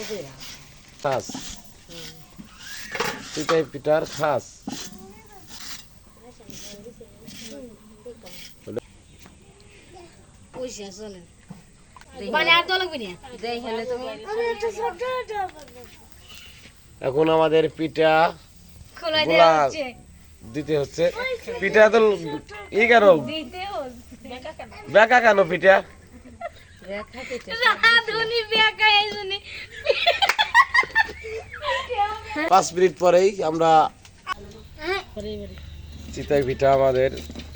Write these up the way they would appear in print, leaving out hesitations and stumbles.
খাস চিতই পিঠার খাস এখন আমাদের পিঠা দিতে হচ্ছে পিঠা তো ই কেন বেকা কেন পিঠা 5 মিনিট পরেই আমরা চিতই পিঠা আমাদের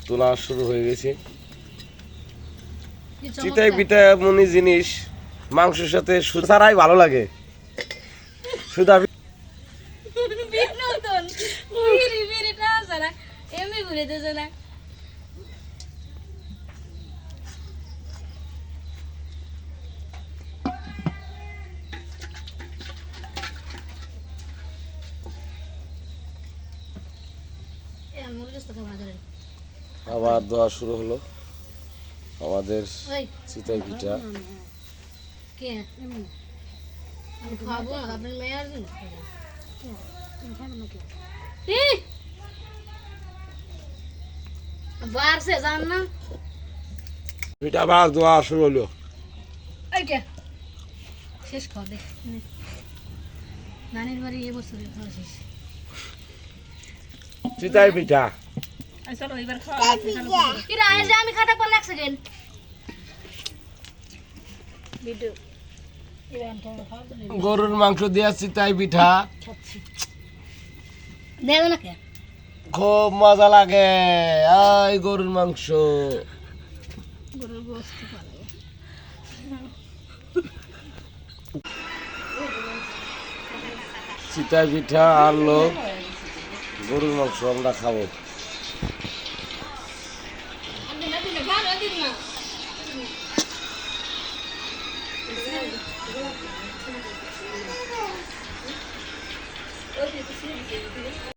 তোলা শুরু হয়ে গেছে চিতই পিঠা এমনই জিনিস মাংসের সাথে ছাড়াই ভালো লাগে সুদা আবার দোয়া শুরু হলো আমাদের চিতই পিঠা পিঠা আবার দোয়া শুরু হলো শেষ খাবে নানির বাড়ি এবছর শেষ চিতই পিঠা চলো এবার খাওয়া আমি খাতা পড়লে 1 সেকেন্ড গরুর মাংস দিয়া চিতই পিঠা দেব না কে খুব মজা লাগে এই গরুর মাংস গরুর গোশত ভালো চিতই পিঠা আর লোক গরুর মাংস আমরা খাবো